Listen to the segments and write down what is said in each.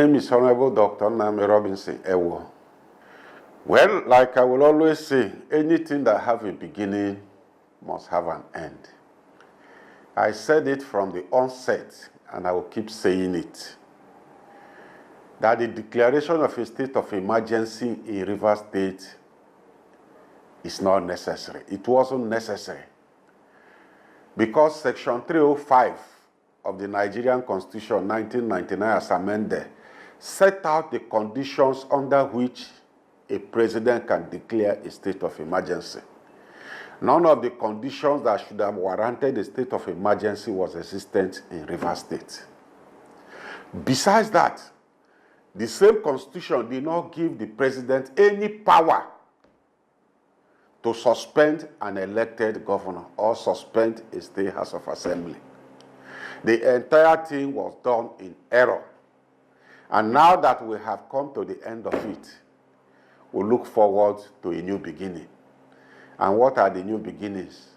name is Honorable Dr. Name Robinson Ewoh. Well, like I will always say, anything that have a beginning must have an end. I said it from the onset, and I will keep saying it, that the declaration of a state of emergency in Rivers State is not necessary. It wasn't necessary because Section 305 of the Nigerian Constitution 1999 as amended set out the conditions under which a president can declare a state of emergency. None of the conditions that should have warranted a state of emergency was existent in Rivers State. Besides that, the same constitution did not give the president any power to suspend an elected governor or suspend a state house of assembly. The entire thing was done in error. And now that we have come to the end of it, we look forward to a new beginning. And what are the new beginnings?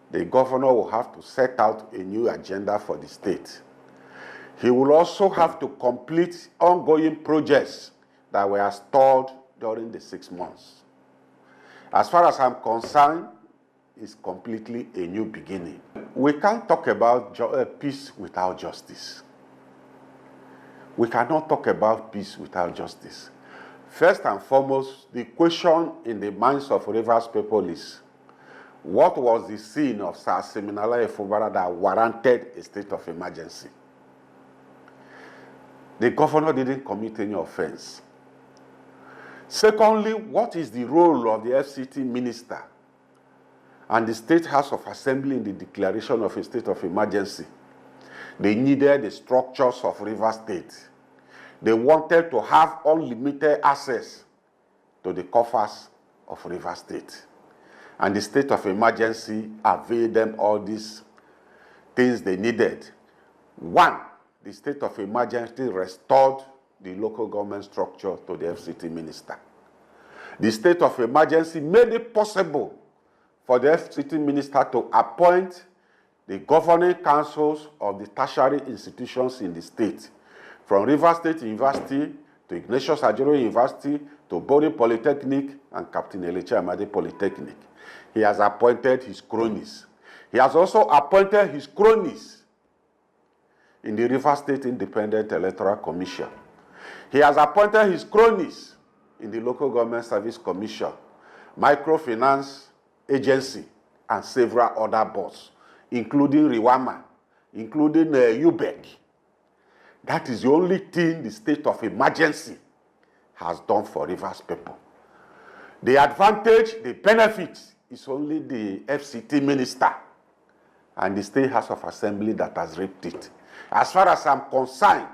The governor will have to set out a new agenda for the state. He will also have to complete ongoing projects that were stalled during the 6 months. As far as I'm concerned, it's completely a new beginning. We can't talk about peace without justice. We cannot talk about peace without justice. First and foremost, the question in the minds of Rivers people is, what was the sin of Sir Siminala Fubara that warranted a state of emergency? The governor didn't commit any offense. Secondly, what is the role of the FCT minister and the State House of Assembly in the declaration of a state of emergency? They needed the structures of Rivers State. They wanted to have unlimited access to the coffers of Rivers State. And the state of emergency availed them all these things they needed. One, the state of emergency restored the local government structure to the FCT minister. The state of emergency made it possible for the FCT minister to appoint the governing councils of the tertiary institutions in the state, from Rivers State University to Ignatius Ajero University to Bori Polytechnic and Captain Elecha Amadi Polytechnic. He has appointed his cronies. He has also appointed his cronies in the Rivers State Independent Electoral Commission. He has appointed his cronies in the Local Government Service Commission, Microfinance Agency, and several other boards, including Riwama, including UBEC. That is the only thing the state of emergency has done for Rivers people. The advantage, the benefit, is only the FCT minister and the State House of Assembly that has reaped it. As far as I'm concerned,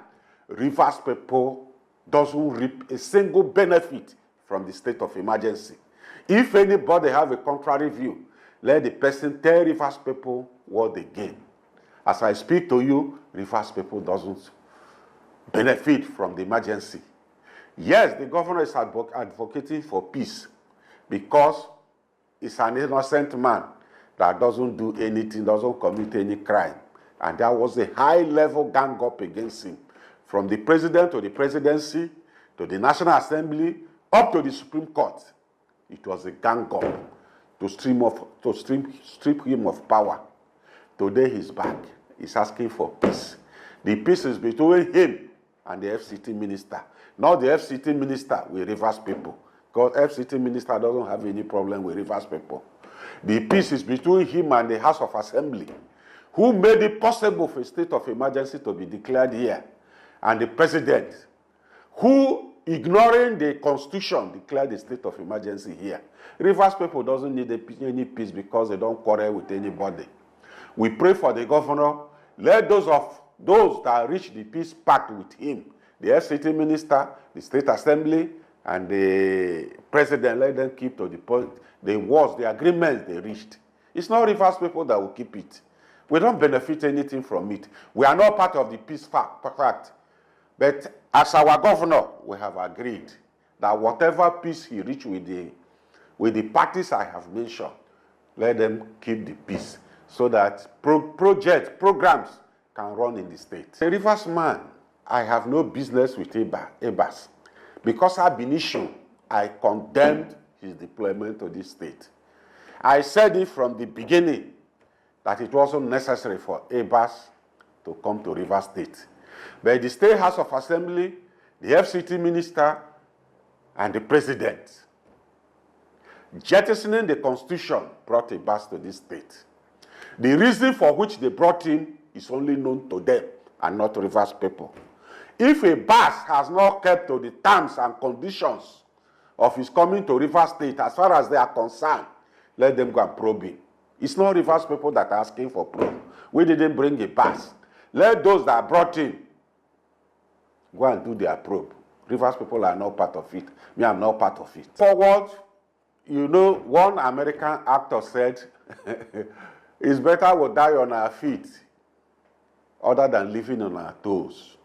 Rivers people doesn't reap a single benefit from the state of emergency. If anybody have a contrary view, let the person tell Rivers people what they gain. As I speak to you, Rivers people doesn't benefit from the emergency. Yes, the governor is advocating for peace because he's an innocent man that doesn't do anything, doesn't commit any crime. And there was a high-level gang-up against him, from the president to the presidency, to the National Assembly, up to the Supreme Court. It was a gang-up to strip him of power. Today he's back. He's asking for peace. The peace is between him and the FCT minister, not the FCT minister with Rivers people, because FCT minister doesn't have any problem with Rivers people. The peace is between him and the House of Assembly, who made it possible for a state of emergency to be declared here, and the president, who, ignoring the constitution, declared the state of emergency here. Rivers people doesn't need any peace because they don't quarrel with anybody. We pray for the governor. Let those that reach the peace pact with him, the FCT minister, the state assembly, and the president, let them keep to the point, the agreements they reached. It's not Rivers people that will keep it. We don't benefit anything from it. We are not part of the peace pact. But as our governor, we have agreed that whatever peace he reached with the parties I have mentioned, let them keep the peace so that programs can run in the state. A Rivers man I have no business with Ebas. Because ab initio, I condemned his deployment to this state. I said it from the beginning that it wasn't necessary for Ebas to come to Rivers State. But the State House of Assembly, the FCT minister, and the president, jettisoning the constitution, brought Ebas to this state. The reason for which they brought him is only known to them and not Rivers people. If Ebas has not kept to the terms and conditions of his coming to Rivers State, as far as they are concerned, let them go and probe him. It's not Rivers people that are asking for probe. We didn't bring Ebas. Let those that brought him go and do their probe. Rivers people are not part of it. Me, I'm not part of it. Forward, you know, one American actor said, it's better we die on our feet other than living on our toes.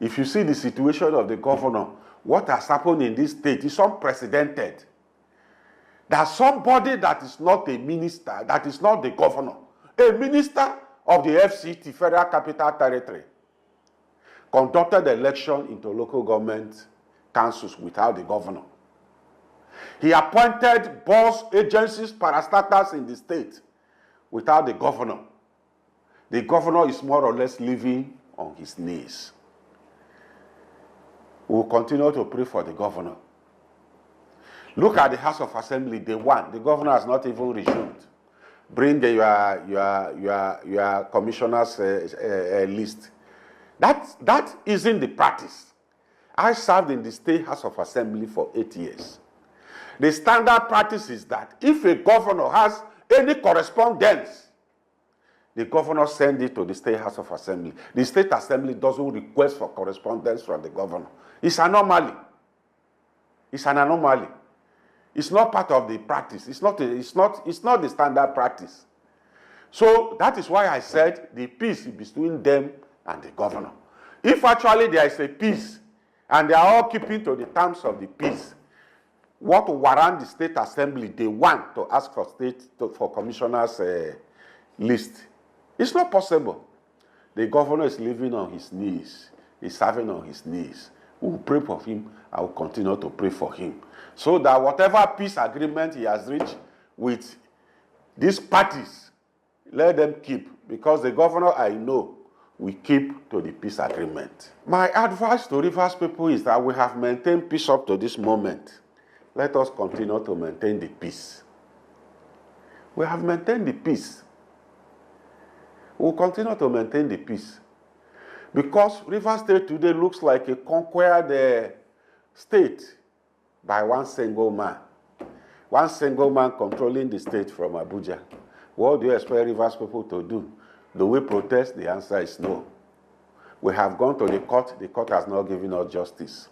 If you see the situation of the governor, what has happened in this state is unprecedented. There's somebody that is not a minister, that is not the governor, a minister of the FCT, Federal Capital Territory, conducted the election into local government councils without the governor. He appointed boss agencies, parastatals in the state without the governor. The governor is more or less living on his knees. We will continue to pray for the governor. Look at the House of Assembly, day one. The governor has not even resumed. Bring your commissioners list. That isn't the practice. I served in the State House of Assembly for 8 years. The standard practice is that if a governor has any correspondence, the governor sends it to the State House of Assembly. The State Assembly doesn't request for correspondence from the governor. It's an anomaly. It's an anomaly. It's not part of the practice. It's not the standard practice. So that is why I said the peace is between them and the governor. If actually there is a peace and they are all keeping to the terms of the peace, what will warrant the State Assembly they want to ask for for commissioners list? It's not possible. The governor is living on his knees. He's serving on his knees. We will pray for him. I will continue to pray for him. So that whatever peace agreement he has reached with these parties, let them keep. Because the governor, I know, will keep to the peace agreement. My advice to Rivers people is that we have maintained peace up to this moment. Let us continue to maintain the peace. We have maintained the peace. We will continue to maintain the peace. Because Rivers State today looks like a conquered state by one single man. One single man controlling the state from Abuja. What do you expect Rivers people to do? Do we protest? The answer is no. We have gone to the court has not given us justice.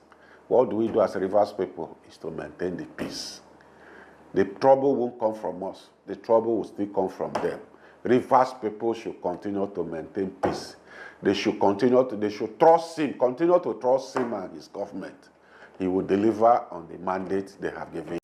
What do we do as Rivers people is to maintain the peace. The trouble won't come from us. The trouble will still come from them. Rivers people should continue to maintain peace. They should trust him, continue to trust him and his government. He will deliver on the mandate they have given.